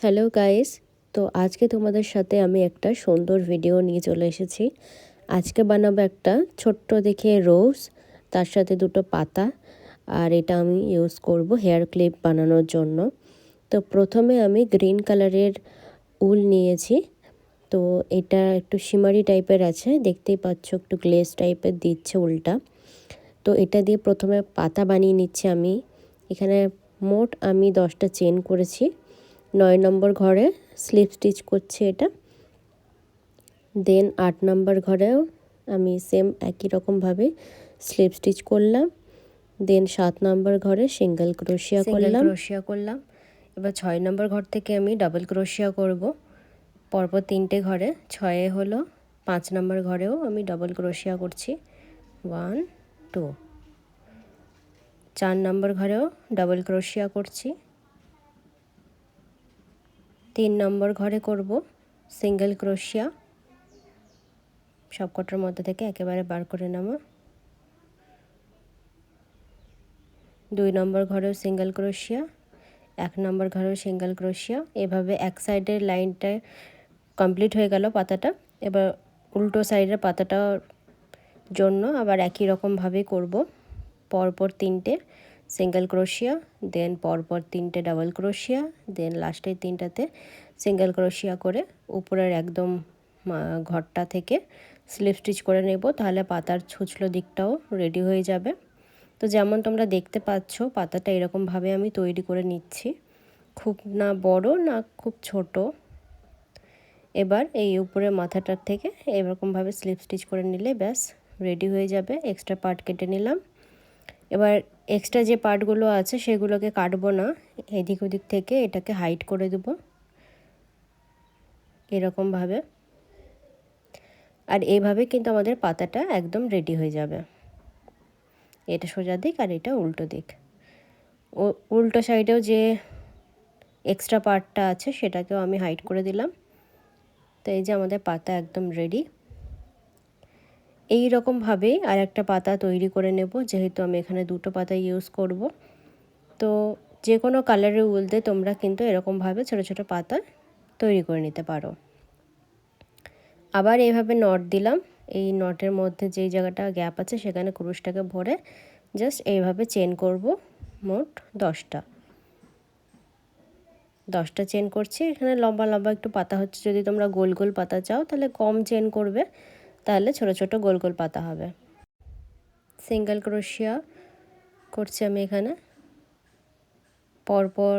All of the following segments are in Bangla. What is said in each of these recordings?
Hello guys. তো আজকে তোমাদের সাথে আমি একটা সুন্দর ভিডিও নিয়ে চলে এসেছি। আজকে বানাবো একটা ছোট্ট দেখে রোজ, তার সাথে দুটো পাতা, আর এটা আমি ইউজ করব হেয়ার ক্লিপ বানানোর জন্য। তো প্রথমে আমি গ্রিন কালারের উল নিয়েছি। তো এটা একটু শিমারি টাইপের আছে, দেখতেই পাচ্ছ একটু গ্লেজ টাইপের দিচ্ছে উলটা। তো এটা দিয়ে প্রথমে পাতা বানিয়ে নিচ্ছি আমি। এখানে মোট আমি 10টা চেন করেছি। 9 নম্বর ঘরে স্লিপ স্টিচ করছি এটা। দেন 8 নম্বর ঘরেও আমি সেম একই রকমভাবে স্লিপ স্টিচ করলাম। দেন 7 নম্বর ঘরে সিঙ্গেল ক্রোশিয়া করলাম। এবার 6 নম্বর ঘর থেকে আমি ডাবল ক্রোশিয়া করব। পরপর 3টে ঘরে 6 হলো। 5 নম্বর ঘরেও আমি ডাবল ক্রোশিয়া করছি, 1 2। 4 নম্বর ঘরেও ডাবল ক্রোশিয়া করছি। 3 নম্বর ঘরে করব সিঙ্গেল ক্রোশিয়া, সবকটার মধ্যে থেকে একেবারে বার করে নেব। 2 নম্বর ঘরেও সিঙ্গেল ক্রোশিয়া, 1 নম্বর ঘরেও সিঙ্গেল ক্রোশিয়া। এভাবে এক সাইডের লাইনটা কমপ্লিট হয়ে গেল পাতাটা। এবার উল্টো সাইডের পাতাটার জন্য আবার একই রকমভাবে করব। পরপর 3টে সিঙ্গেল ক্রোশিয়া, দেন পরপর 3টে ডাবল ক্রোশিয়া, দেন লাস্টের 3টাতে সিঙ্গেল ক্রোশিয়া করে উপরের একদম ঘরটা থেকে স্লিপ স্টিচ করে নেব। তাহলে পাতার ছুঁচলো দিকটাও রেডি হয়ে যাবে। তো যেমন তোমরা দেখতে পাচ্ছ পাতাটা এরকমভাবে আমি তৈরি করে নিচ্ছি, খুব না বড় না খুব ছোট। এবার এই উপরের মাথাটার থেকে এরকমভাবে স্লিপ স্টিচ করে নিলে ব্যাস রেডি হয়ে যাবে। এক্সট্রা পার্ট কেটে নিলাম। এবার এক্সট্রা যে পার্টগুলো আছে সেগুলোকে কাটবো না, এদিক ওদিক থেকে এটাকে হাইড করে দেব এরকমভাবে। আর এইভাবে কিন্তু আমাদের পাতাটা একদম রেডি হয়ে যাবে। এটা সোজা দিক আর এটা উল্টো দিক। উল্টো সাইডেও যে এক্সট্রা পার্টটা আছে সেটাকেও আমি হাইড করে দিলাম। তো এই যে আমাদের পাতা একদম রেডি। এই রকমভাবেই আর একটা পাতা তৈরি করে নেব, যেহেতু আমি এখানে দুটো পাতা ইউজ করব। তো যে কোনো কালারের উল দিয়ে তোমরা কিন্তু এরকমভাবে ছোটো ছোটো পাতা তৈরি করে নিতে পারো। আবার এইভাবে নট দিলাম। এই নটের মধ্যে যেই জায়গাটা গ্যাপ আছে সেখানে ক্রুশটাকে ভরে জাস্ট এইভাবে চেন করব। মোট 10টা চেন করছি। এখানে লম্বা লম্বা একটু পাতা হচ্ছে, যদি তোমরা গোল গোল পাতা চাও তাহলে কম চেন করবে, তাহলে ছোট ছোট গোল গোল পাতা হবে। সিঙ্গেল ক্রোশিয়া করছি আমি এখানে। পরপর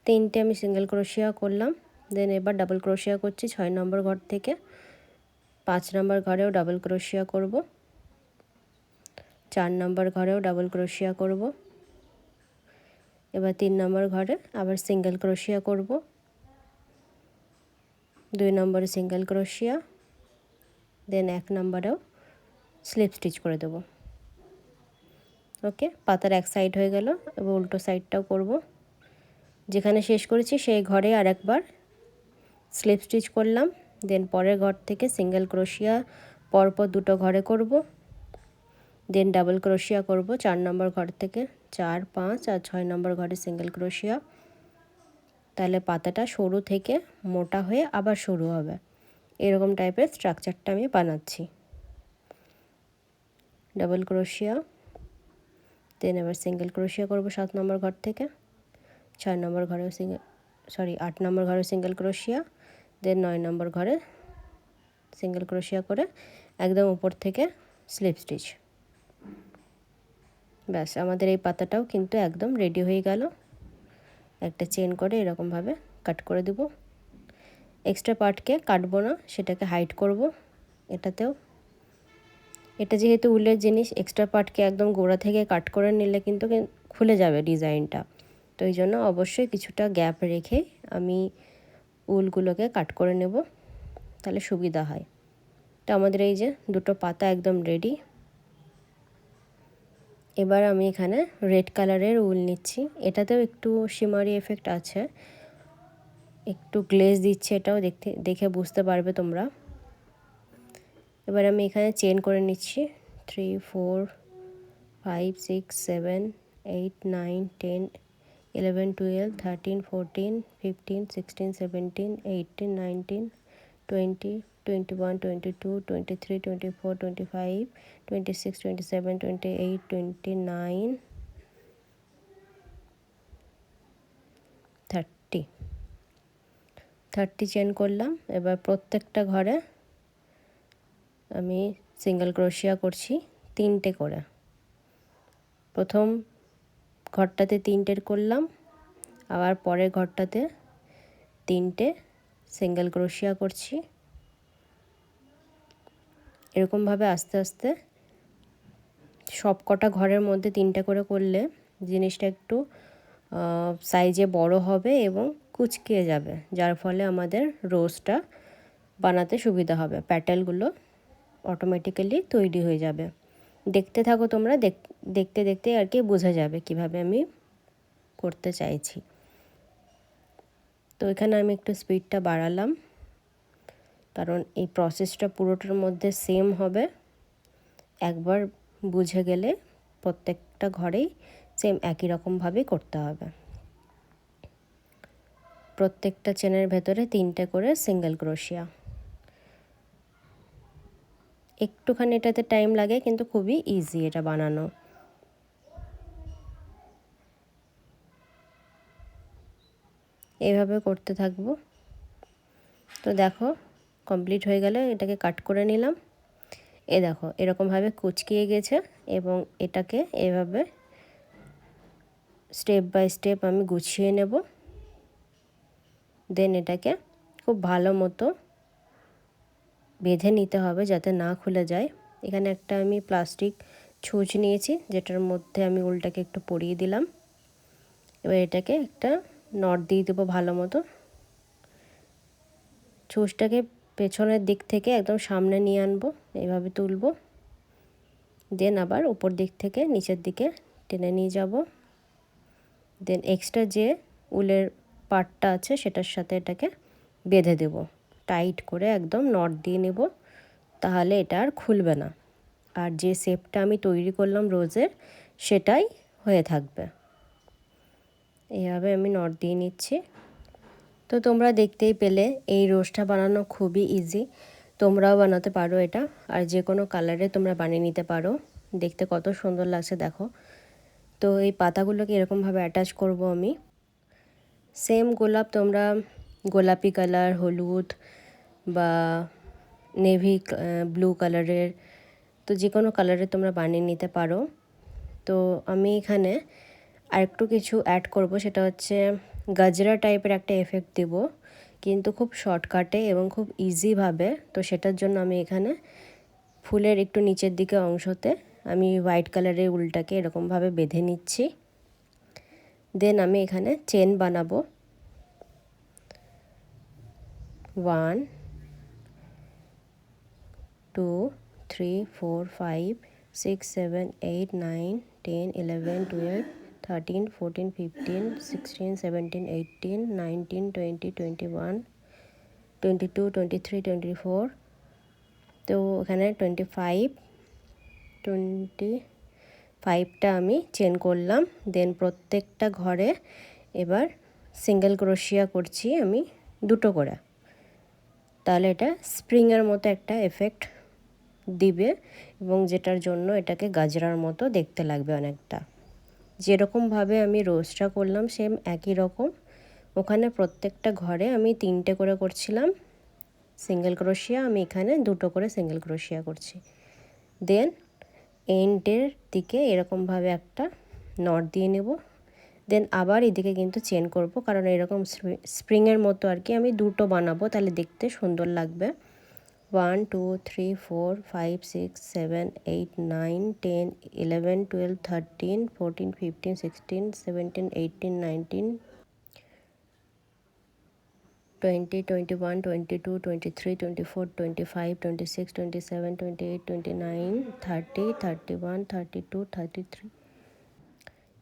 3টে আমি সিঙ্গেল ক্রোশিয়া করলাম। দেন এবার ডাবল ক্রোশিয়া করছি 6 নম্বর ঘর থেকে। 5 নম্বর ঘরেও ডাবল ক্রোশিয়া করব। 4 নম্বর ঘরেও ডাবল ক্রোশিয়া করব। এবার 3 নম্বর ঘরে আবার সিঙ্গেল ক্রোশিয়া করব। 2 নম্বরে সিঙ্গেল ক্রোশিয়া, দেন 1 নম্বরেও স্লিপ স্টিচ করে দেব। ওকে, পাতার এক সাইড হয়ে গেল। এবার উল্টো সাইডটাও করব। যেখানে শেষ করেছি সেই ঘরে আরেকবার স্লিপ স্টিচ করলাম। দেন পরের ঘর থেকে সিঙ্গেল ক্রোশিয়া পরপর দুটো ঘরে করব। দেন ডাবল ক্রোশিয়া করব 4 নম্বর ঘর থেকে। 4 5 আর 6 নম্বর ঘরে সিঙ্গেল ক্রোশিয়া। তাহলে পাতাটা সরু থেকে মোটা হয়ে আবার সরু হবে, এরকম টাইপের স্ট্রাকচারটা আমি বানাচ্ছি। ডাবল ক্রোশিয়া, দেন এবার সিঙ্গেল ক্রোশিয়া করব 7 নম্বর ঘর থেকে। 6 নম্বর ঘরেও 8 নম্বর ঘরে সিঙ্গেল ক্রোশিয়া, দেন 9 নম্বর ঘরে সিঙ্গেল ক্রোশিয়া করে একদম উপর থেকে স্লিপ স্টিচ। ব্যাস আমাদের এই পাতাটাও কিন্তু একদম রেডি হয়ে গেল। একটা চেন করে এরকমভাবে কাট করে দেব। এক্সট্রা পার্টকে কাটবো না, সেটাকে হাইড করব এটাতেও। এটা যেহেতু উলের জিনিস, এক্সট্রা পার্টকে একদম গোড়া থেকে কাট করে নিলে কিন্তু খুলে যাবে ডিজাইনটা। তো এই জন্য অবশ্যই কিছুটা গ্যাপ রেখে আমি উলগুলোকে কাট করে নেব, তাহলে সুবিধা হয়। তো আমাদের এই যে দুটো পাতা একদম রেডি। এবার আমি এখানে রেড কালারের উল নিচ্ছি। এটাতেও একটু শিমারি এফেক্ট আছে, একটু গ্লেজ দিচ্ছে, এটাও দেখে বুঝতে পারবে তোমরা। এবার আমি এখানে চেন করে নিচ্ছি 3 4 5 6 7 8 9 10 11 12 13 14 15 16 17 18 19 20 21 22 23 24 25 26 27 28 29 30 চেন করলাম। এবার প্রত্যেকটা ঘরে আমি সিঙ্গেল ক্রোশিয়া করছি 3টে করে। প্রথম ঘরটাতে 3টে করলাম, আবার পরের ঘরটাতে 3টে সিঙ্গেল ক্রোশিয়া করছি। এরকমভাবে আস্তে আস্তে সব কটা ঘরের মধ্যে 3টে করে করলে জিনিসটা একটু সাইজে বড় হবে এবং কুচকিয়ে যাবে, যার ফলে আমাদের রোজটা বানাতে সুবিধা হবে। প্যাটেলগুলো অটোমেটিক্যালি তৈরি হয়ে যাবে। দেখতে থাকো তোমরা, দেখতে দেখতে আর কি বোঝা যাবে কিভাবে আমি করতে চাইছি। তো এখানে আমি একটু স্পিডটা বাড়ালাম, কারণ এই প্রসেসটা পুরোটার মধ্যে সেম হবে। একবার বুঝে গেলে প্রত্যেকটা ঘরেই সেম একই রকমভাবেই করতে হবে। প্রত্যেকটা চেনের ভেতরে 3টে করে সিঙ্গেল ক্রোশিয়া। একটুখানি এটাতে টাইম লাগে, কিন্তু খুবই ইজি এটা বানানো। এইভাবে করতে থাকবো। তো দেখো কমপ্লিট হয়ে গেলে এটাকে কাট করে নিলাম। দেখো এরকমভাবে কুচকিয়ে গেছে, এবং এটাকে এভাবে স্টেপ বাই স্টেপ আমি গুছিয়ে নেব। দেন এটাকে খুব ভালো মতো বেঁধে নিতে হবে যাতে না খুলে যায়। এখানে একটা আমি প্লাস্টিক ছুঁচ নিয়েছি, যেটার মধ্যে আমি উলটাকে একটু পরিয়ে দিলাম। এবার এটাকে একটা নট দিয়ে দেবো ভালো মতো। ছুঁচটাকে পেছনের দিক থেকে একদম সামনে নিয়ে আনবো, এইভাবে তুলবো। দেন আবার উপর দিক থেকে নিচের দিকে টেনে নিয়ে যাব। দেন এক্সট্রা যে উলের পার্টটা আছে সেটার সাথে এটাকে বেঁধে দেব, টাইট করে একদম নট দিয়ে নেব, তাহলে এটা আর খুলবে না। আর যে শেপটা আমি তৈরি করলাম রোজের, সেটাই হয়ে থাকবে। এইভাবে আমি নট দিয়ে নিচ্ছি। তো তোমরা দেখতেই পেলে এই রোজটা বানানো খুবই ইজি। তোমরাও বানাতে পারো এটা, আর যে কোনো কালারে তোমরা বানিয়ে নিতে পারো। দেখতে কত সুন্দর লাগছে দেখো। তো এই পাতাগুলোকে এরকমভাবে অ্যাটাচ করব আমি। সেম গোলাপ তোমরা গোলাপি কালার, হলুদ বা নেভি ব্লু কালারের, তো যে কোনো কালারে তোমরা বানিয়ে নিতে পারো। তো আমি এখানে আরেকটু কিছু অ্যাড করব, সেটা হচ্ছে গাজরা টাইপের একটা এফেক্ট দেব, কিন্তু খুব শর্টকাটে এবং খুব ইজিভাবে। তো সেটার জন্য আমি এখানে ফুলের একটু নিচের দিকে অংশতে আমি হোয়াইট কালারের উলটাকে এরকমভাবে বেঁধে নিচ্ছি। দেন আমি এখানে চেন বানাবো। 1 2 3 4 5 6 7 8 9 10 11 12 13 14 15 16 17 18 19 20 21 22 23 24। তো এখানে 25টা আমি চেন করলাম। দেন প্রত্যেকটা ঘরে এবার সিঙ্গেল ক্রোশিয়া করছি আমি 2টো করে, তাহলে এটা স্প্রিংয়ের মতো একটা এফেক্ট দিবে, এবং যেটার জন্য এটাকে গাজরার মতো দেখতে লাগবে অনেকটা। যেরকমভাবে আমি রোজটা করলাম সেম একই রকম। ওখানে প্রত্যেকটা ঘরে আমি 3টে করে করছিলাম সিঙ্গেল ক্রোশিয়া, আমি এখানে 2টো করে সিঙ্গেল ক্রোশিয়া করছি। দেন এন্ডের দিকে এরকমভাবে একটা নট দিয়ে নেব। দেন আবার এদিকে কিন্তু চেন করব, কারণ এরকম স্প্রিংয়ের মতো আর কি আমি 2টো বানাবো, তাহলে দেখতে সুন্দর লাগবে। 1 2 3 4 5 6 7 8 9 10 11 12 13 14 15 16 17 18 19 20 21 22 23 24 25 26 27 28 29 30 31 32 33।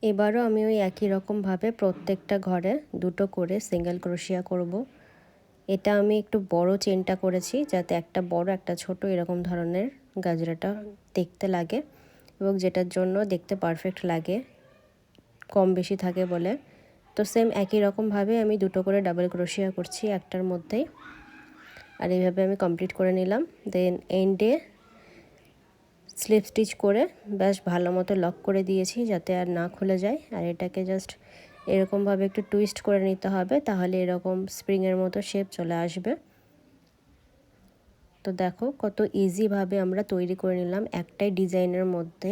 এবারও আমি ওই একই রকমভাবে প্রত্যেকটা ঘরে 2টো করে সিঙ্গেল ক্রোশিয়া করব। এটা আমি একটু বড় চেনটা করেছি, যাতে একটা বড় একটা ছোট এরকম ধরনের গাজরাটা দেখতে লাগে, এবং যেটার জন্য দেখতে পারফেক্ট লাগে, কম বেশি থাকে বলে তো সেম একই রকমভাবে আমি দুটো করে ডাবল ক্রোশিয়া করছি একটার মধ্যেই, আর এইভাবে আমি কমপ্লিট করে নিলাম। দেন এন্ডে স্লিপ স্টিচ করে বেশ ভালো মতো লক করে দিয়েছি যাতে আর না খুলে যায়। আর এটাকে জাস্ট এরকমভাবে একটু টুইস্ট করে নিতে হবে, তাহলে এরকম স্প্রিংয়ের মতো শেপ চলে আসবে। তো দেখো কত ইজিভাবে আমরা তৈরি করে নিলাম একটাই ডিজাইনের মধ্যে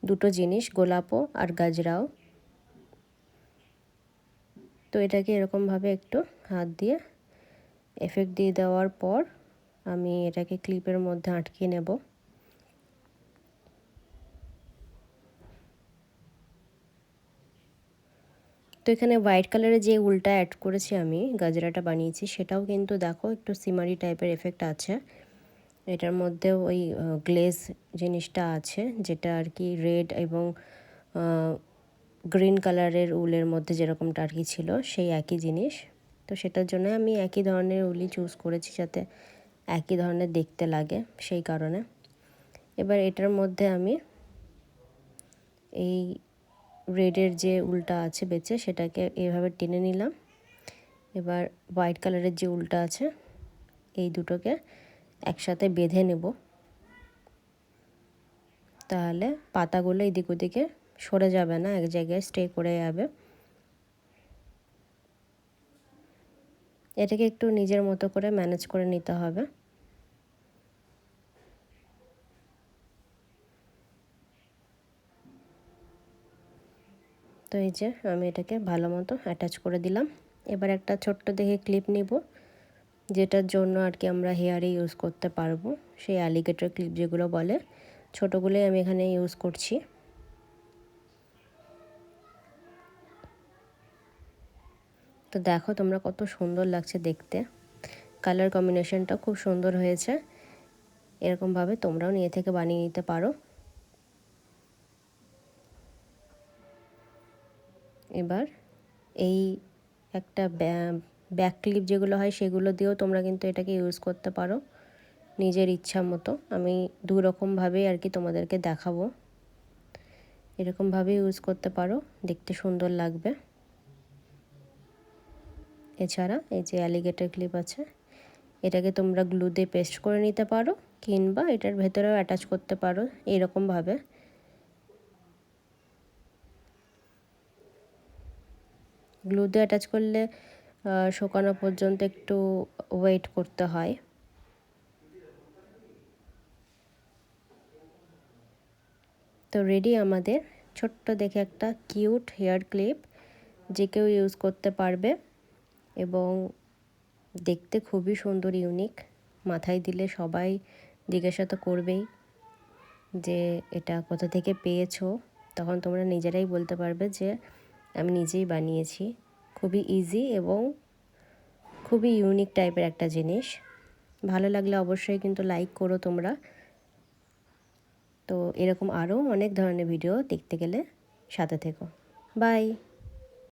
দুটো জিনিস, গোলাপও আর গাজরাও। তো এটাকে এরকমভাবে একটু হাত দিয়ে এফেক্ট দিয়ে দেওয়ার পর আমি এটাকে ক্লিপের মধ্যে আটকে নেব। তো এখানে হোয়াইট কালারের যে উলটা অ্যাড করেছি আমি গাজরাটা বানিয়েছি, সেটাও কিন্তু দেখো একটু সিমারি টাইপের এফেক্ট আছে। এটার মধ্যেও ওই গ্লেজ জিনিসটা আছে, যেটা আর কি রেড এবং গ্রিন কালারের উলের মধ্যে যেরকমটা আর কি ছিল সেই একই জিনিস। তো সেটার জন্য আমি একই ধরনের উলই চুজ করেছি যাতে একই ধরনের দেখতে লাগে, সেই কারণে। এবার এটার মধ্যে আমি এই রেডের যে উলটা আছে বেঁচে সেটাকে এভাবে টেনে নিলাম। এবার হোয়াইট কালারের যে উলটা আছে এই দুটোকে একসাথে বেঁধে নেব, তাহলে পাতাগুলো এদিক ওদিকে সরে যাবে না, এক জায়গায় স্টে করে যাবে। এটাকে একটু নিজের মতো করে ম্যানেজ করে নিতে হবে। তো এই যে আমি এটাকে ভালো মতো অ্যাটাচ করে দিলাম। এবার একটা ছোট্ট দেখে ক্লিপ নিব, যেটার জন্য আর কি আমরা হেয়ারে ইউজ করতে পারবো, সেই অ্যালিগেটর ক্লিপ যেগুলো বলে, ছোটোগুলোই আমি এখানে ইউজ করছি। তো দেখো তোমরা কত সুন্দর লাগছে দেখতে, কালার কম্বিনেশনটা খুব সুন্দর হয়েছে। এরকমভাবে তোমরাও নিয়ে থেকে বানিয়ে নিতে পারো। এবার এই একটা ব্যাক ক্লিপ যেগুলো হয় সেগুলো দিয়েও তোমরা কিন্তু এটাকে ইউজ করতে পারো নিজের ইচ্ছা মতো। আমি দু রকমভাবেই আর কি তোমাদেরকে দেখাবো, এরকমভাবে ইউজ করতে পারো, দেখতে সুন্দর লাগবে। এছাড়া এই যে অ্যালিগেটর ক্লিপ আছে, এটাকে তোমরা গ্লু দিয়ে পেস্ট করে নিতে পারো, কিংবা এটার ভেতরেও অ্যাটাচ করতে পারো এইরকমভাবে। গ্লু দিয়ে অ্যাটাচ করলে শুকানো পর্যন্ত একটু ওয়েট করতে হয়। তো রেডি আমাদের ছোট্ট দেখে একটা কিউট হেয়ার ক্লিপ, যে কেউ ইউজ করতে পারবে এবং দেখতে খুবই সুন্দর, ইউনিক। মাথায় দিলে সবাই জিজ্ঞাসা তো করবেই যে এটা কোথা থেকে পেয়েছো, তখন তোমরা নিজেরাই বলতে পারবে যে আমি নিজেই বানিয়েছি। খুবই ইজি এবং খুবই ইউনিক টাইপের একটা জিনিস। ভালো লাগলে অবশ্যই কিন্তু লাইক করো তোমরা। তো এরকম আরও অনেক ধরনের ভিডিও দেখতে গেলে সাথে থেকো। বাই।